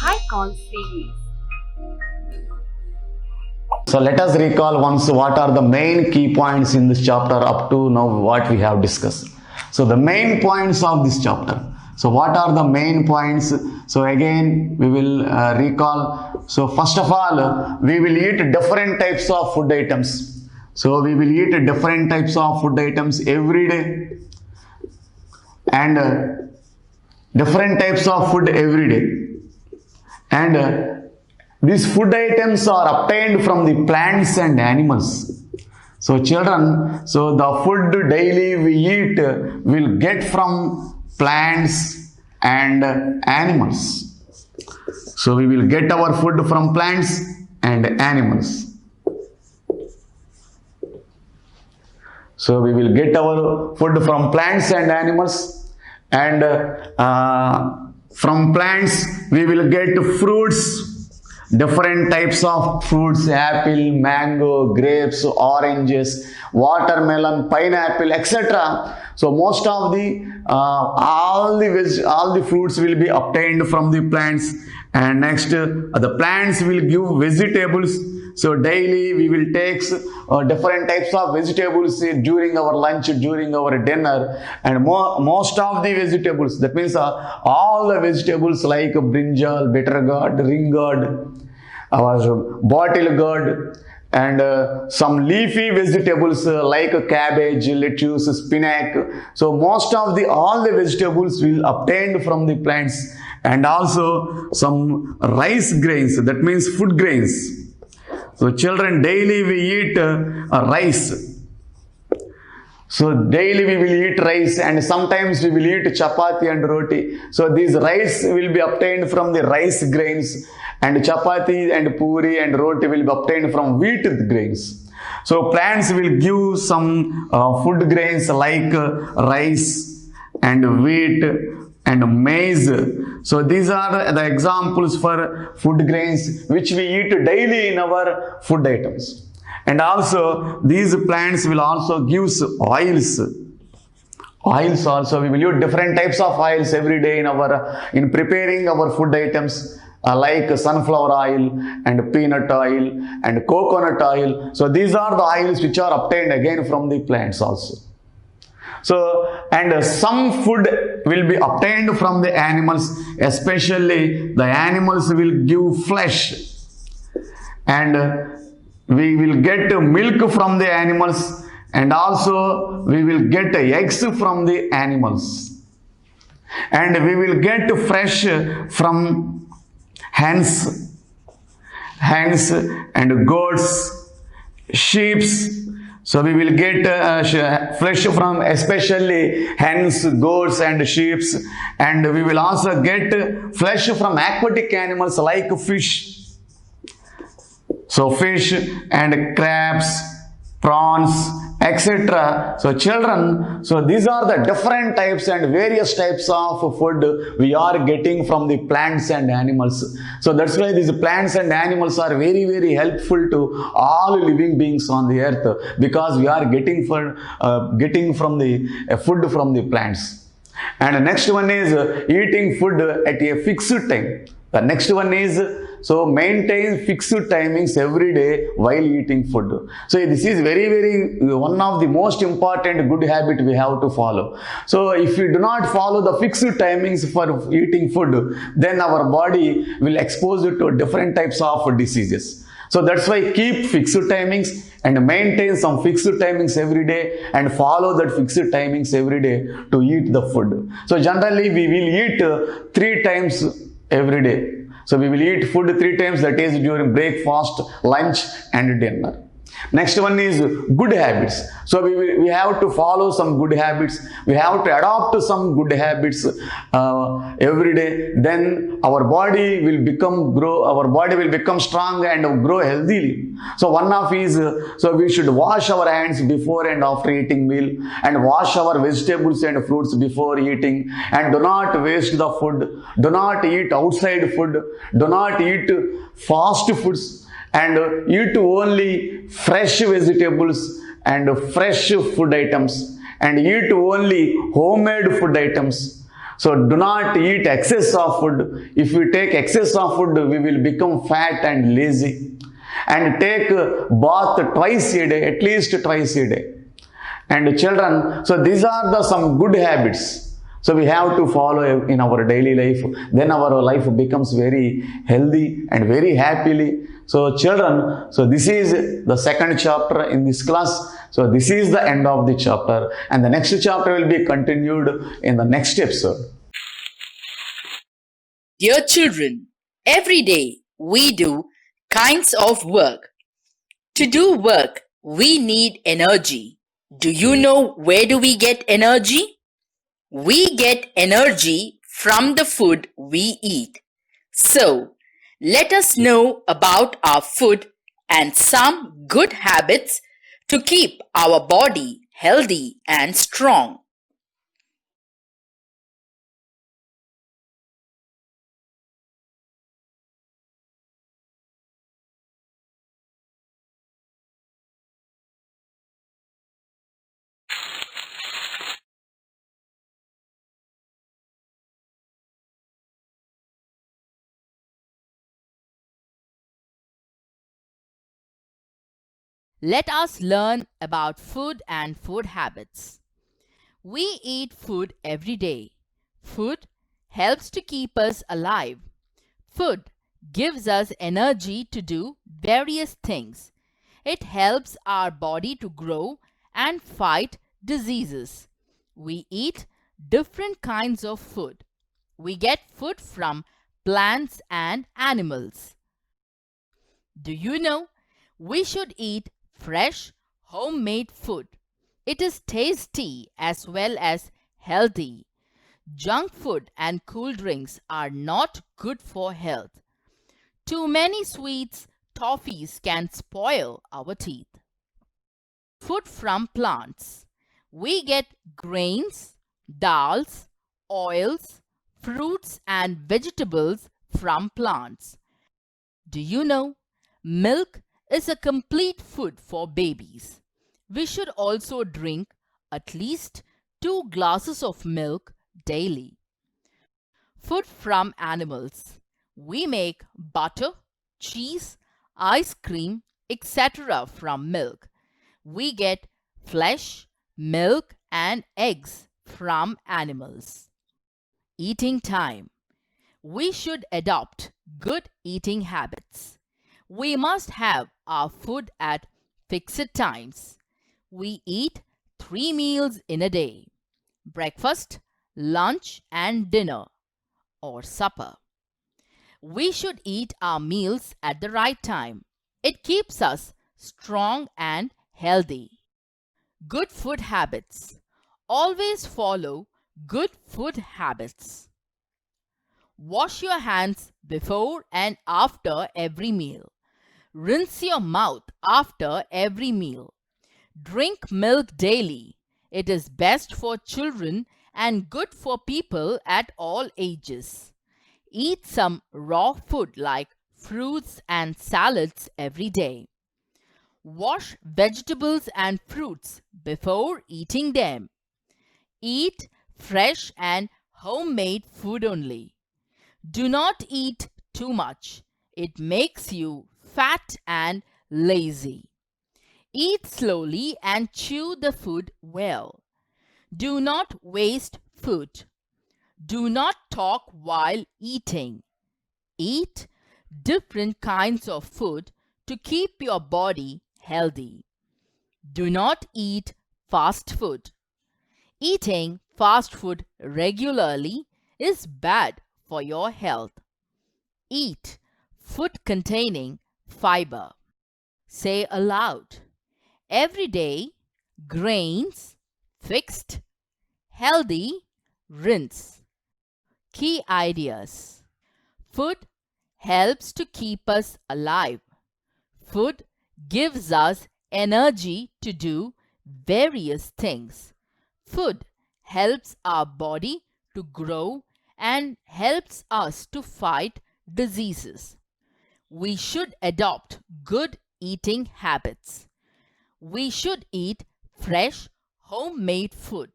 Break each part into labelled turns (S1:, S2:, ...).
S1: Icon series.
S2: So let us recall once what are the main key points in this chapter up to now what we have discussed. So the main points of this chapter. So what are the main points? So again we will recall. So first of all we will eat different types of food items. So we will eat different types of food items every day and different types of food every day. And these food items are obtained from the plants and animals. So children, so the food daily we eat will get from plants and animals. So we will get our food from plants and animals. So we will get our food from plants and animals, and from plants we will get fruits, different types of fruits: apple, mango, grapes, oranges, watermelon, pineapple, etc. So most of the all the fruits will be obtained from the plants. And next the plants will give vegetables. So daily we will take different types of vegetables during our lunch, during our dinner, and most of the vegetables, that means all the vegetables like brinjal, bitter gourd, ring gourd, our bottle gourd, and some leafy vegetables like cabbage, lettuce, spinach. So most of all the vegetables will obtained from the plants, and also some rice grains, that means food grains. So children, daily we eat rice. So daily we will eat rice, and sometimes we will eat chapati and roti. So these rice will be obtained from the rice grains, and chapati and puri and roti will be obtained from wheat grains. So plants will give some food grains like rice and wheat and maize. So these are the examples for food grains which we eat daily in our food items. And also these plants will also give oils. Oils also, we will use different types of oils every day in preparing our food items, like sunflower oil and peanut oil and coconut oil. So these are the oils which are obtained again from the plants also. So, and some food will be obtained from the animals, especially the animals will give flesh, and we will get milk from the animals, and also we will get eggs from the animals, and we will get fresh from hens and goats, sheep. So we will get flesh from especially hens, goats and sheep, and we will also get flesh from aquatic animals like fish. So fish and crabs, prawns, etc. So children, so these are the different types and various types of food we are getting from the plants and animals. So that's why these plants and animals are very, very helpful to all living beings on the earth, because we are getting from the food from the plants. And the next one is eating food at a fixed time. The next one is, so maintain fixed timings every day while eating food. So this is very, very one of the most important good habit we have to follow. So if we do not follow the fixed timings for eating food, then our body will expose it to different types of diseases. So that's why keep fixed timings and maintain some fixed timings every day, and follow that fixed timings every day to eat the food. So generally we will eat 3 times every day. So we will eat food 3 times, that is during breakfast, lunch and dinner. Next one is good habits. So we have to follow some good habits. We have to adopt some good habits every day. Then our body will become strong and grow healthily. So one of is, so we should wash our hands before and after eating meal, and wash our vegetables and fruits before eating, and do not waste the food. Do not eat outside food. Do not eat fast foods. And eat only fresh vegetables and fresh food items, and eat only homemade food items. So do not eat excess of food. If we take excess of food, we will become fat and lazy. And take bath twice a day, at least twice a day. And children, so these are the some good habits. So we have to follow in our daily life. Then our life becomes very healthy and very happily. So children, so this is the second chapter in this class. So this is the end of the chapter, and the next chapter will be continued in the next episode.
S1: Dear children, every day we do kinds of work. To do work, we need energy. Do you know where do we get energy? We get energy from the food we eat. So, let us know about our food and some good habits to keep our body healthy and strong. Let us learn about food and food habits. We eat food every day. Food helps to keep us alive. Food gives us energy to do various things. It helps our body to grow and fight diseases. We eat different kinds of food. We get food from plants and animals. Do you know we should eat fresh, homemade food? It is tasty as well as healthy. Junk food and cool drinks are not good for health. Too many sweets, toffees can spoil our teeth. Food from plants. We get grains, dals, oils, fruits and vegetables from plants. Do you know? Milk is a complete food for babies. We should also drink at least 2 glasses of milk daily. Food from animals. We make butter, cheese, ice cream, etc. from milk. We get flesh, milk and eggs from animals. Eating time. We should adopt good eating habits. We must have our food at fixed times. We eat 3 meals in a day: breakfast, lunch and dinner, or supper. We should eat our meals at the right time. It keeps us strong and healthy. Good food habits. Always follow good food habits. Wash your hands before and after every meal. Rinse your mouth after every meal. Drink milk daily. It is best for children and good for people at all ages. Eat some raw food like fruits and salads every day. Wash vegetables and fruits before eating them. Eat fresh and homemade food only. Do not eat too much. It makes you fat and lazy. Eat slowly and chew the food well. Do not waste food. Do not talk while eating. Eat different kinds of food to keep your body healthy. Do not eat fast food. Eating fast food regularly is bad for your health. Eat food containing fiber. Say aloud: every day, grains, fixed, healthy, rinse. Key ideas. Food helps to keep us alive. Food gives us energy to do various things. Food helps our body to grow and helps us to fight diseases. We should adopt good eating habits. We should eat fresh, homemade food.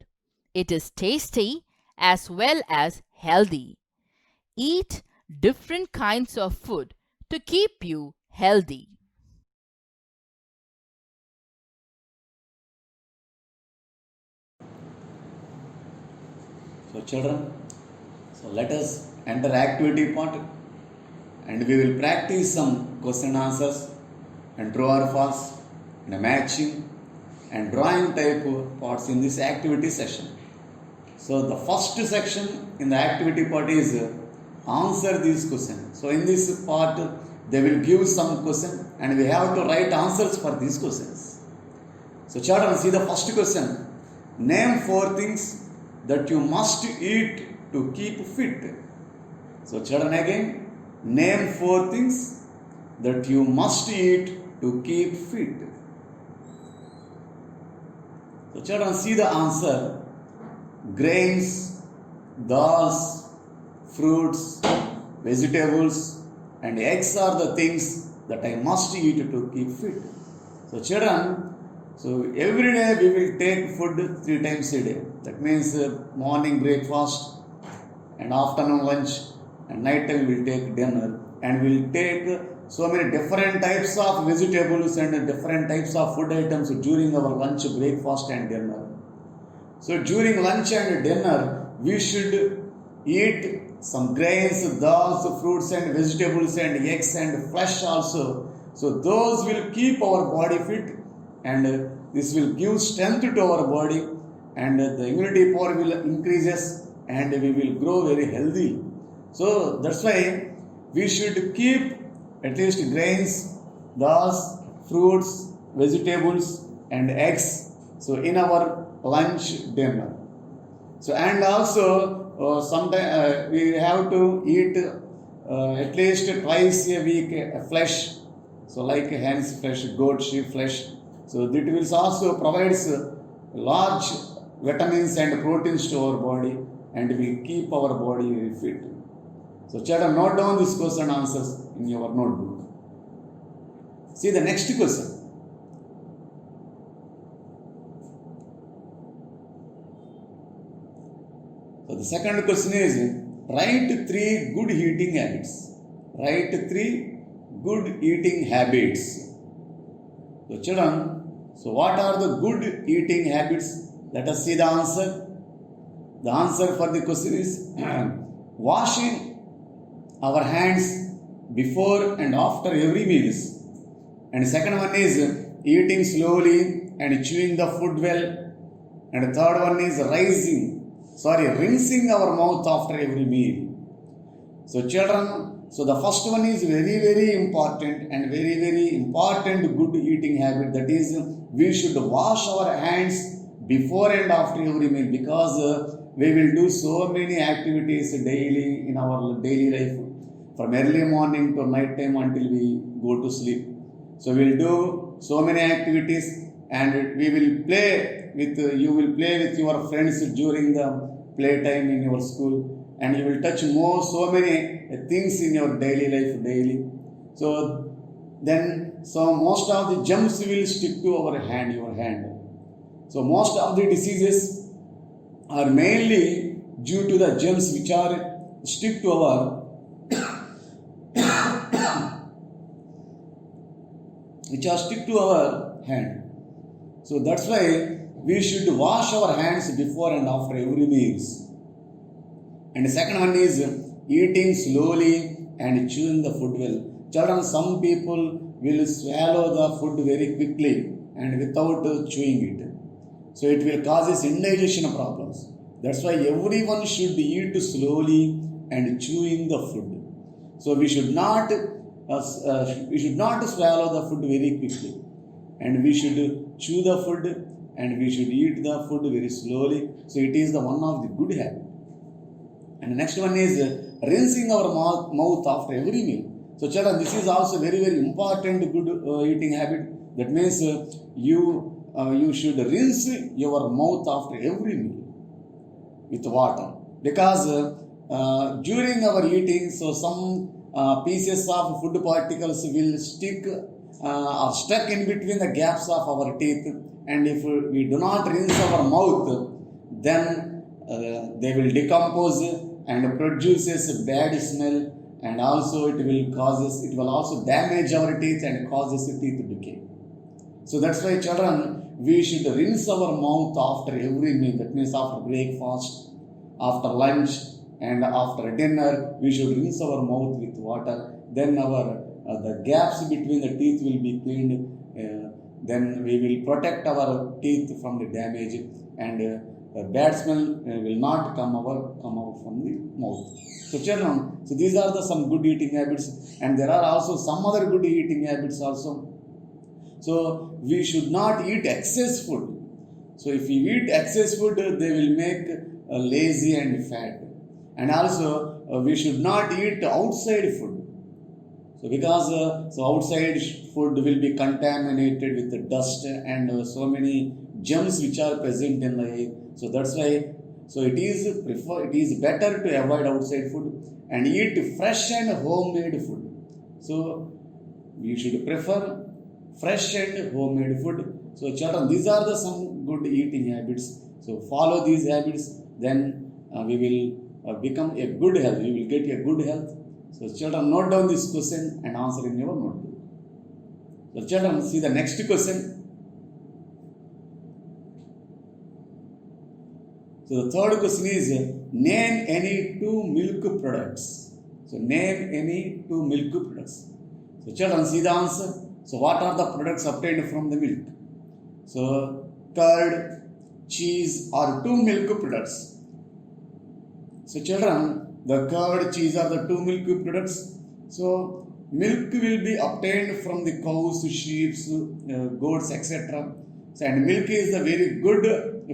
S1: It is tasty as well as healthy. Eat different kinds of food to keep you healthy.
S2: So children, so let us enter activity part and we will practice some question answers and true or false and matching and drawing type parts in this activity session. So the first section in the activity part is answer these questions. So in this part they will give some question and we have to write answers for these questions. So children, see the first question. Name 4 things that you must eat to keep fit. So children, again, name 4 things that you must eat to keep fit. So children, see the answer. Grains, dals, fruits, vegetables and eggs are the things that I must eat to keep fit. So children, so every day we will take food 3 times a day. That means morning breakfast and afternoon lunch and night time we will take dinner and we will take so many different types of vegetables and different types of food items during our lunch, breakfast and dinner. So during lunch and dinner we should eat some grains, dals, fruits and vegetables and eggs and flesh also. So those will keep our body fit and this will give strength to our body and the immunity power will increases and we will grow very healthy. So that's why we should keep at least grains, dals, fruits, vegetables and eggs. So in our lunch, dinner. So and also sometimes we have to eat at least twice a week flesh. So like hen's flesh, goat, sheep flesh. So that will also provides large vitamins and proteins to our body and will keep our body very fit. So children, note down this question answers in your notebook. See the next question. So the second question is write 3 good eating habits. Write 3 good eating habits. So children, so what are the good eating habits? Let us see the answer. The answer for the question is washing our hands before and after every meals. And second one is eating slowly and chewing the food well. And third one is rinsing our mouth after every meal. So children, so the first one is very important and very important good eating habit, that is we should wash our hands before and after every meal because we will do so many activities daily in our daily life from early morning to night time until we go to sleep. So we will do so many activities and we will play with you will play with your friends during the playtime in your school and you will touch so many things in your daily life daily. So most of the germs will stick to your hand. So most of the diseases are mainly due to the germs which are stick to our hand. So that's why we should wash our hands before and after every meals. And the second one is eating slowly and chewing the food well. Children, some people will swallow the food very quickly and without chewing it. So it will cause indigestion problems. That's why everyone should eat slowly and chewing the food. So we should not swallow the food very quickly, and we should chew the food and we should eat the food very slowly. So it is the one of the good habit. And the next one is rinsing our mouth after every meal. So children, this is also very important good eating habit. That means you should rinse your mouth after every meal with water, because during our eating, so some pieces of food particles will stick or stuck in between the gaps of our teeth, and if we do not rinse our mouth, then they will decompose and produces a bad smell, and also it will also damage our teeth and causes the teeth decay. So that's why children, we should rinse our mouth after every meal. That means after breakfast, after lunch, and after dinner, we should rinse our mouth with water. Then our the gaps between the teeth will be cleaned. Then we will protect our teeth from the damage, and bad smell will not come out from the mouth. So children, so these are some good eating habits, and there are also some other good eating habits also. So we should not eat excess food. So if you eat excess food, they will make lazy and fat. And also we should not eat outside food. So because outside food will be contaminated with the dust and so many germs which are present in the air. So that's why. So it is better to avoid outside food and eat fresh and homemade food. So we should prefer fresh and homemade food. So children, these are some good eating habits. So follow these habits, then we will become a good health. We will get a good health. So children, note down this question and answer in your notebook. So children, see the next question. So the third question is, name any two milk products. So name any two milk products. So children, see the answer. So what are the products obtained from the milk? So curd, cheese are two milk products. So children, the curd, cheese are the two milk products. So milk will be obtained from the cows, sheep, goats, etc. So, and milk is a very good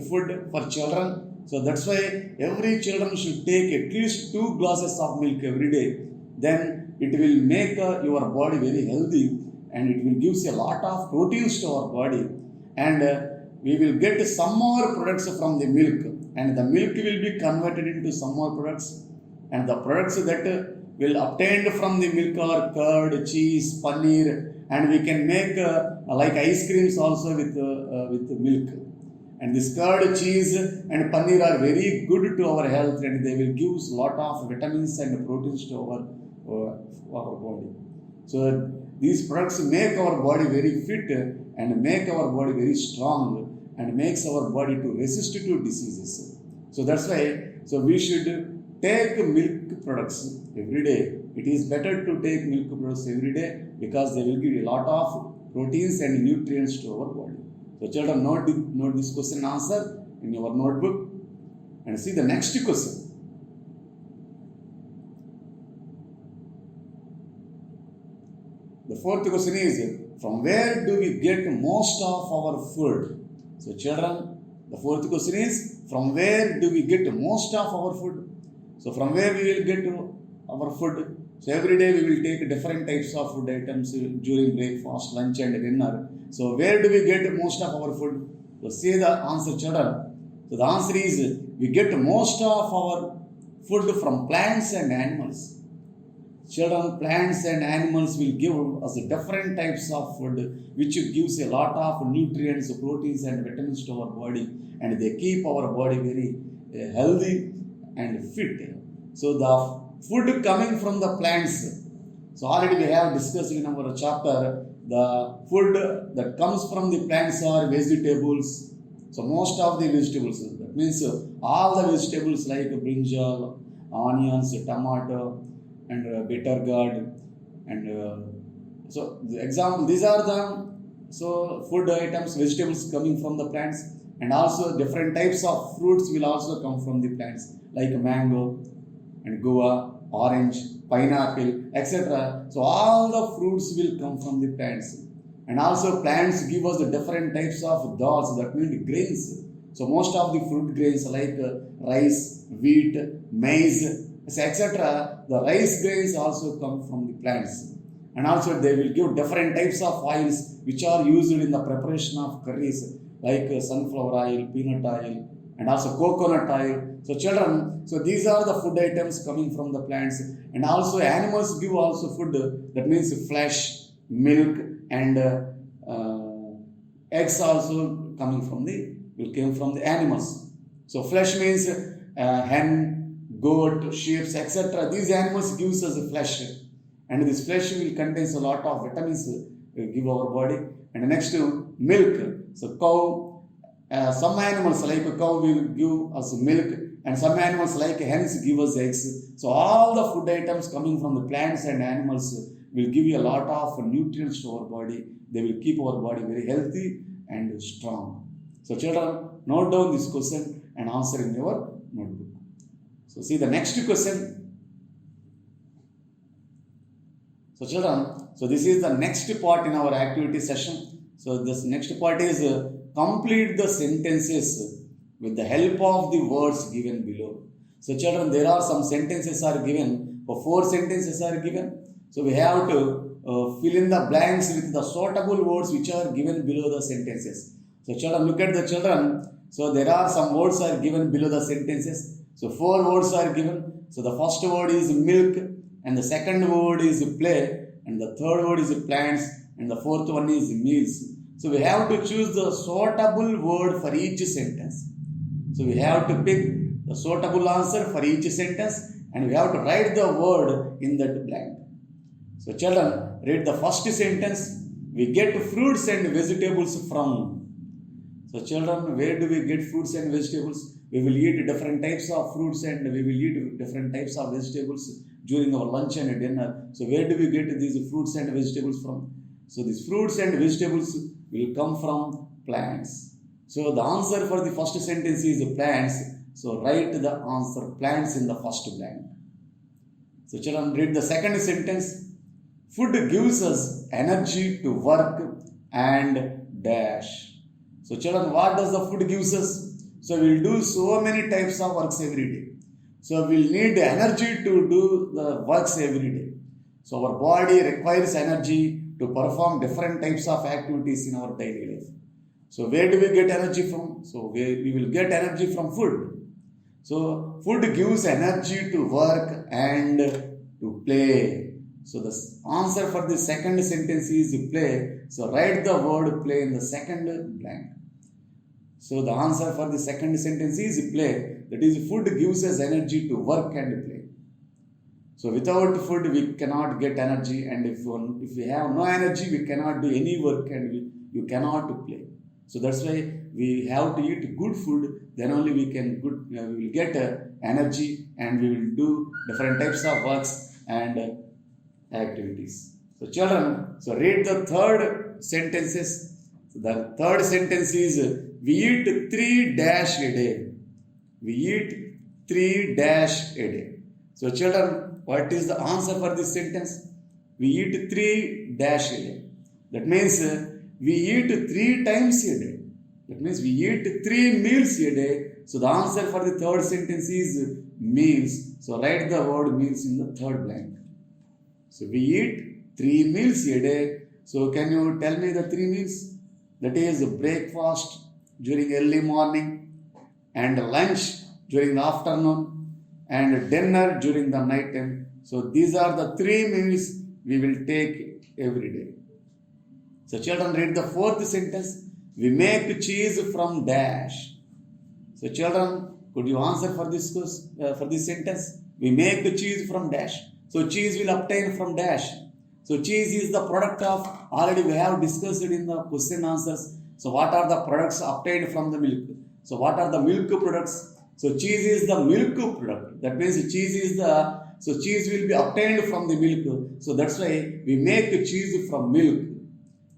S2: food for children. So that's why every children should take at least 2 glasses of milk every day. Then it will make your body very healthy, and it will give a lot of proteins to our body, and we will get some more products from the milk, and the milk will be converted into some more products, and the products that will obtained from the milk are curd, cheese, paneer, and we can make like ice creams also with milk. And this curd, cheese and paneer are very good to our health, and they will give a lot of vitamins and proteins to our body. So these products make our body very fit and make our body very strong and makes our body to resist to diseases. So that's why, so we should take milk products every day. It is better to take milk products every day because they will give a lot of proteins and nutrients to our body. So children, note this question and answer in your notebook, and see the next question. The fourth question is, from where do we get most of our food? So children, the fourth question is, from where do we get most of our food? So from where we will get our food? So every day we will take different types of food items during breakfast, lunch and dinner. So where do we get most of our food? So say the answer, children. So the answer is, we get most of our food from plants and animals. Children, plants and animals will give us different types of food which gives a lot of nutrients, proteins and vitamins to our body, and they keep our body very healthy and fit. So the food coming from the plants. So already we have discussed in our chapter, the food that comes from the plants are vegetables. So most of the vegetables, that means all the vegetables like brinjal, onions, tomato, and bitter gourd, and so the example, these are the food items, vegetables coming from the plants, and also different types of fruits will also come from the plants like mango and guava, orange, pineapple, etc. So all the fruits will come from the plants, and also plants give us the different types of dals, that means grains. So most of the fruit grains like rice, wheat, maize, etc. The rice grains also come from the plants, and also they will give different types of oils which are used in the preparation of curries like sunflower oil, peanut oil, and also coconut oil. So children, so these are the food items coming from the plants, and also animals give also food, that means flesh, milk, and eggs also came from the animals. So flesh means hen, goat, sheep, etc. These animals gives us flesh, and this flesh will contains a lot of vitamins give our body. And next milk. So cow, some animals like a cow will give us milk, and some animals like hens give us eggs. So all the food items coming from the plants and animals will give you a lot of nutrients to our body. They will keep our body very healthy and strong. So children, note down this question and answer in your notebook. So see the next question. So children, so this is the next part in our activity session. So this next part is complete the sentences with the help of the words given below. So children, there are some sentences are given, or 4 sentences are given. So we have to fill in the blanks with the suitable words which are given below the sentences. So children, look at the children. So there are some words are given below the sentences. So 4 words are given. So the first word is milk, and the second word is play, and the third word is plants, and the fourth one is meals. So we have to choose the suitable word for each sentence. So we have to pick the suitable answer for each sentence, and we have to write the word in that blank. So children, read the first sentence. We get fruits and vegetables from. So children, where do we get fruits and vegetables? We will eat different types of fruits and we will eat different types of vegetables during our lunch and dinner. So where do we get these fruits and vegetables from? So these fruits and vegetables will come from plants. So the answer for the first sentence is plants. So write the answer plants in the first blank. So children, read the second sentence. Food gives us energy to work and dash. So children, what does the food gives us? So we'll do so many types of works every day. So we'll need energy to do the works every day. So our body requires energy to perform different types of activities in our daily life. So where do we get energy from? So we will get energy from food. So food gives energy to work and to play. So the answer for the second sentence is play. So write the word play in the second blank. So the answer for the second sentence is play. That is, food gives us energy to work and play. So without food we cannot get energy, and if we have no energy we cannot do any work, and you cannot play. So that's why we have to eat good food. Then only we will get energy, and we will do different types of works and activities. So children, so read the third sentences. So the third sentence is we eat 3 dash a day. We eat 3 dash a day. So children, what is the answer for this sentence? We eat 3 dash a day. That means we eat 3 times a day. That means we eat 3 meals a day. So the answer for the third sentence is meals. So write the word meals in the third blank. So we eat 3 meals a day. So can you tell me the 3 meals? That is breakfast during early morning, and lunch during the afternoon, and dinner during the night time. So these are the 3 meals we will take every day. So children, read the fourth sentence. We make cheese from dash. So children, could you answer for this sentence? We make cheese from dash. So cheese will obtain from dash. So cheese is the product of, already we have discussed it in the question answers. So what are the products obtained from the milk? So what are the milk products? So cheese is the milk product. That means cheese will be obtained from the milk. So that's why we make cheese from milk.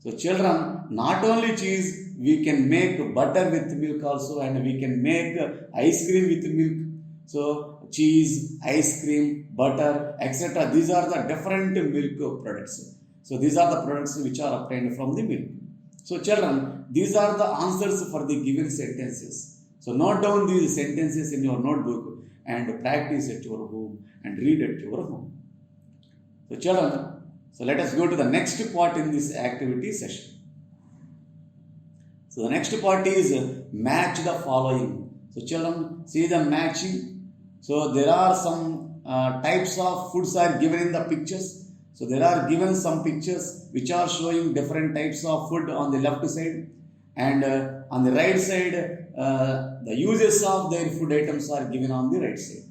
S2: So children, not only cheese, we can make butter with milk also, and we can make ice cream with milk. So cheese, ice cream, butter, etc. These are the different milk products. So these are the products which are obtained from the milk. So children, these are the answers for the given sentences. So note down these sentences in your notebook and practice at your home and read at your home. So children, so let us go to the next part in this activity session. So the next part is match the following. So children, see the matching. So there are some types of foods are given in the pictures. So there are given some pictures which are showing different types of food on the left side, and on the right side, the uses of their food items are given on the right side.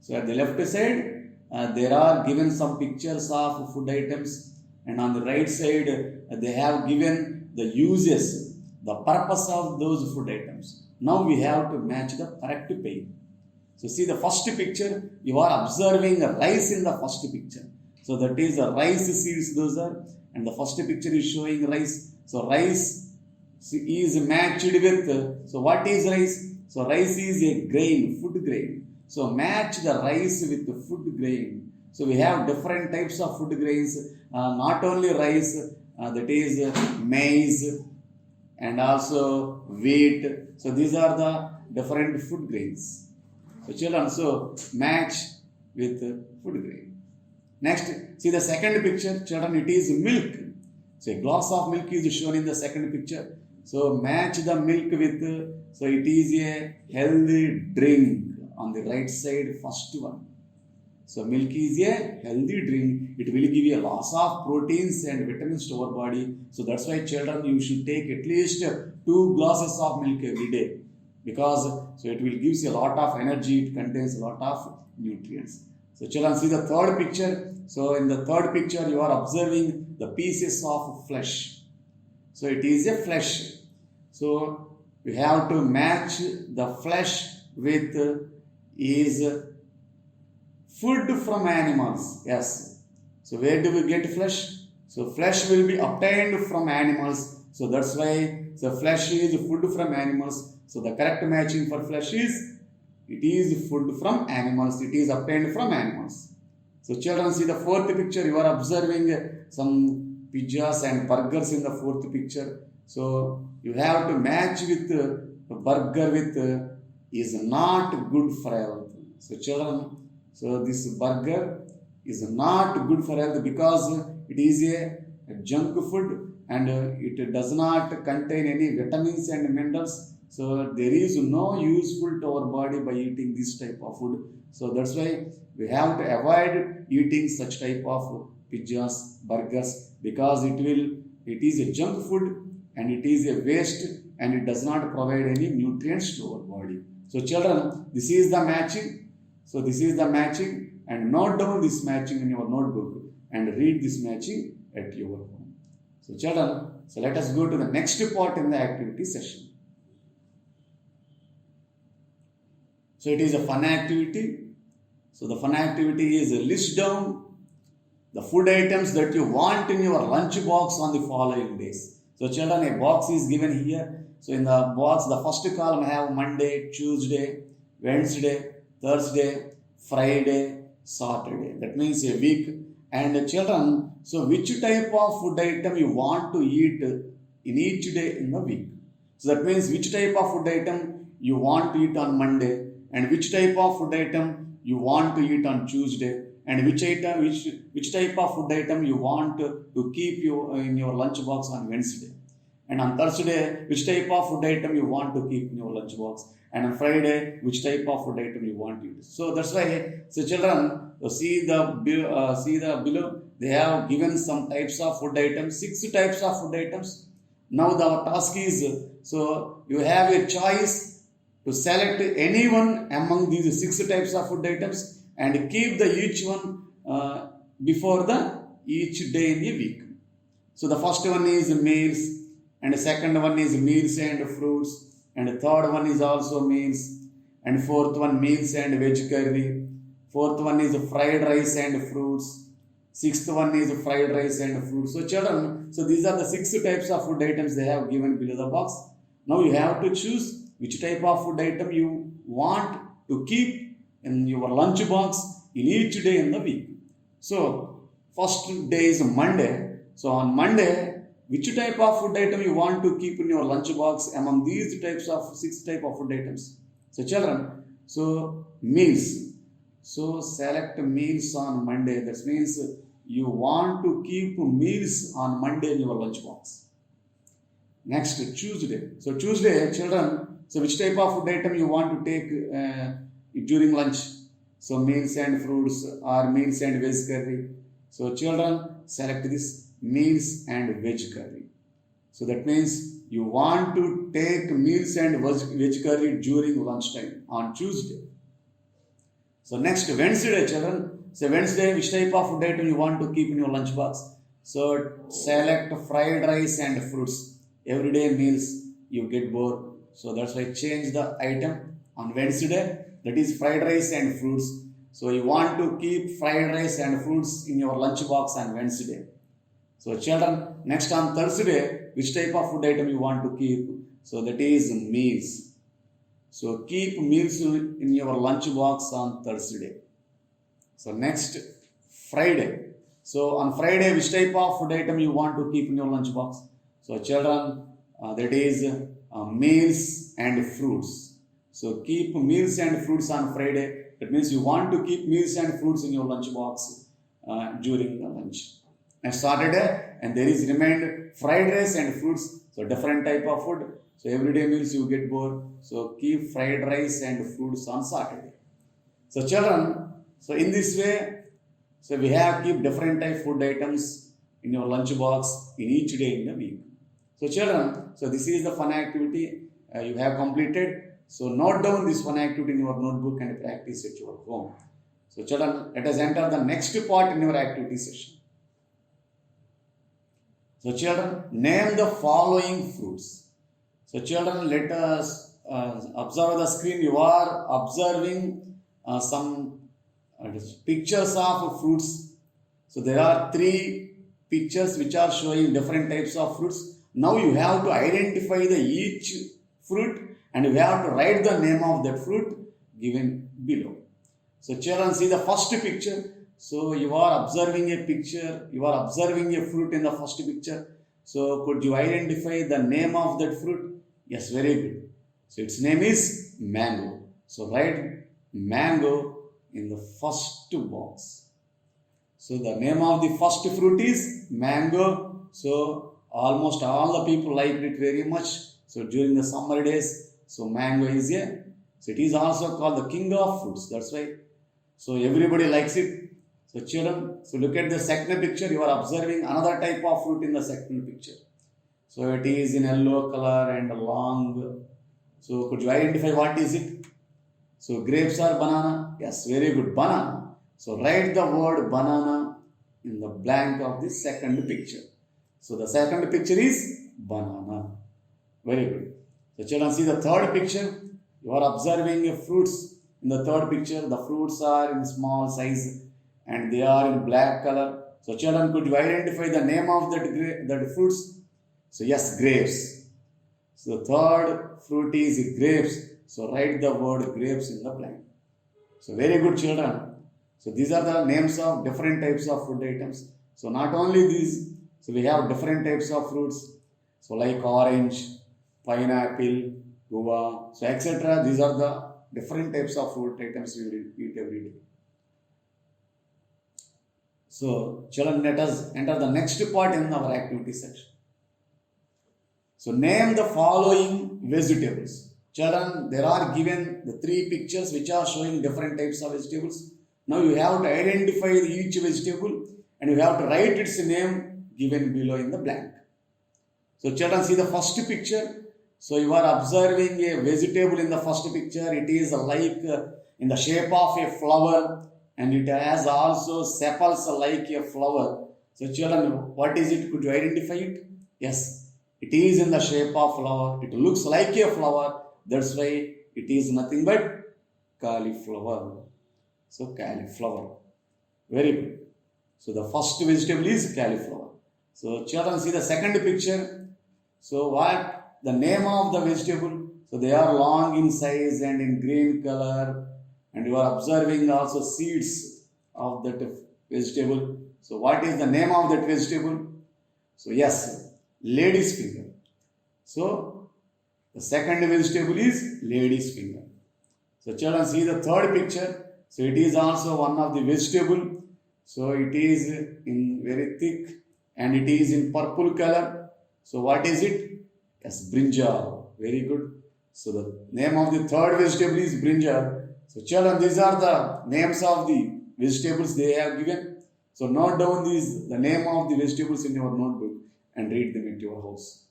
S2: So at the left side, there are given some pictures of food items, and on the right side, they have given the uses, the purpose of those food items. Now we have to match the correct page. So see the first picture, you are observing rice in the first picture. So that is the rice seeds, those are, and the first picture is showing rice. So rice is matched with, so what is rice? So rice is a grain, food grain. So match the rice with the food grain. So we have different types of food grains, not only rice, that is maize and also wheat. So these are the different food grains. So children, so match with food grain. Next, see the second picture, children, it is milk. So a glass of milk is shown in the second picture. So match the milk with, so it is a healthy drink on the right side, first one. So milk is a healthy drink. It will give you a lots of proteins and vitamins to our body. So that's why children, you should take at least 2 glasses of milk every day. Because so it will give you a lot of energy, it contains a lot of nutrients. So children, see the third picture. So in the third picture, you are observing the pieces of flesh. So it is a flesh. So we have to match the flesh with is food from animals. Yes. So where do we get flesh? So flesh will be obtained from animals. So that's why the flesh is food from animals. So the correct matching for flesh is, it is food from animals. It is obtained from animals. So children, see the fourth picture. You are observing some pizzas and burgers in the fourth picture. So you have to match with the burger with is not good for health. So children, so this burger is not good for health because it is a junk food and it does not contain any vitamins and minerals. So there is no useful to our body by eating this type of food. So that's why we have to avoid eating such type of pizzas, burgers, because it is a junk food and it is a waste and it does not provide any nutrients to our body. So children, this is the matching. So this is the matching, and note down this matching in your notebook and read this matching at your home. So children, so let us go to the next part in the activity session. So it is a fun activity. So the fun activity is list down the food items that you want in your lunch box on the following days. So children, a box is given here. So in the box, the first column have Monday, Tuesday, Wednesday, Thursday, Friday, Saturday. That means a week. And children, so which type of food item you want to eat in each day in the week? So that means which type of food item you want to eat on Monday, and which type of food item you want to eat on Tuesday, and which type of food item you want to keep in your lunch box on Wednesday. And on Thursday, which type of food item you want to keep in your lunch box. And on Friday, which type of food item you want to eat. So that's why, so children, see the below, they have given some types of food items, 6 types of food items. Now the task is, so you have a choice to select any one among these 6 types of food items and keep the each one before the each day in a week. So the first one is meals, and the second one is meals and fruits, and the third one is also meals, and fourth one meals and veg curry, fourth one is fried rice and fruits, sixth one is fried rice and fruits. So children, so these are the 6 types of food items they have given below the box. Now you have to choose which type of food item you want to keep in your lunch box in each day in the week. So first day is Monday. So on Monday, which type of food item you want to keep in your lunch box among these types of 6 type of food items? So children, so meals. So select meals on Monday. That means you want to keep meals on Monday in your lunch box. Next, Tuesday. So Tuesday, children, so which type of food item you want to take during lunch? So meals and fruits or meals and veg curry. So children, select this meals and veg curry. So that means you want to take meals and veg curry during lunchtime on Tuesday. So next Wednesday, children. So Wednesday, which type of food item you want to keep in your lunch box? So select fried rice and fruits. Everyday meals you get bored. So that's why change the item on Wednesday. That is fried rice and fruits. So you want to keep fried rice and fruits in your lunch box on Wednesday. So children, next on Thursday, which type of food item you want to keep? So that is meals. So keep meals in your lunch box on Thursday. So next Friday. So on Friday, which type of food item you want to keep in your lunch box? So children, that is meals and fruits. So keep meals and fruits on Friday. That means you want to keep meals and fruits in your lunch box during the lunch. And Saturday, and there is remained fried rice and fruits. So different type of food. So everyday meals you get bored. So keep fried rice and fruits on Saturday. So children, so in this way, so we have keep different type food items in your lunch box in each day in the week. So children, so this is the fun activity you have completed. So note down this fun activity in your notebook and practice at your home. So children, let us enter the next part in your activity session. So children, name the following fruits. So children, let us observe the screen. You are observing some pictures of fruits. So there are 3 pictures which are showing different types of fruits. Now you have to identify each fruit and you have to write the name of that fruit given below. So children, see the first picture. So you are observing a picture, you are observing a fruit in the first picture. So could you identify the name of that fruit? Yes, very good. So its name is mango. So write mango in the first box. So the name of the first fruit is mango. So almost all the people like it very much. So during the summer days, so mango is a, so it is also called the king of fruits. That's why. So everybody likes it. So children, so look at the second picture. You are observing another type of fruit in the second picture. So it is in yellow color and long. So could you identify what is it? So grapes or banana? Yes, very good, banana. So write the word banana in the blank of the second picture. So the second picture is banana. Very good. So children, see the third picture. You are observing fruits in the third picture. The fruits are in small size and they are in black color. So children, could you identify the name of that fruits? So yes, grapes. So the third fruit is grapes. So write the word grapes in the blank. So very good, children. So these are the names of different types of food items. So not only these, so we have different types of fruits. So like orange, pineapple, guava, so etc. These are the different types of food items we will eat every day. So children, let us enter the next part in our activity section. So name the following vegetables. Children, there are given the 3 pictures which are showing different types of vegetables. Now you have to identify each vegetable and you have to write its name given below in the blank. So children, see the first picture. So you are observing a vegetable in the first picture. It is like in the shape of a flower and it has also sepals like a flower. So children, what is it? Could you identify it? Yes, it is in the shape of flower. It looks like a flower. That's why it is nothing but cauliflower. So cauliflower. Very good. So the first vegetable is cauliflower. So children, see the second picture. So what? The name of the vegetable. So they are long in size and in green color. And you are observing also seeds of that vegetable. So what is the name of that vegetable? So yes, lady's finger. So the second vegetable is lady's finger. So children, see the third picture. So it is also one of the vegetable. So it is in very thick and it is in purple color. So what is it? Yes, brinjal. Very good. So the name of the third vegetable is brinjal. So children, these are the names of the vegetables they have given. So note down the name of the vegetables in your notebook and read them at your house.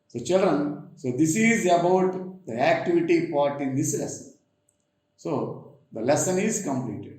S2: So children, so this is about the activity part in this lesson. So the lesson is completed.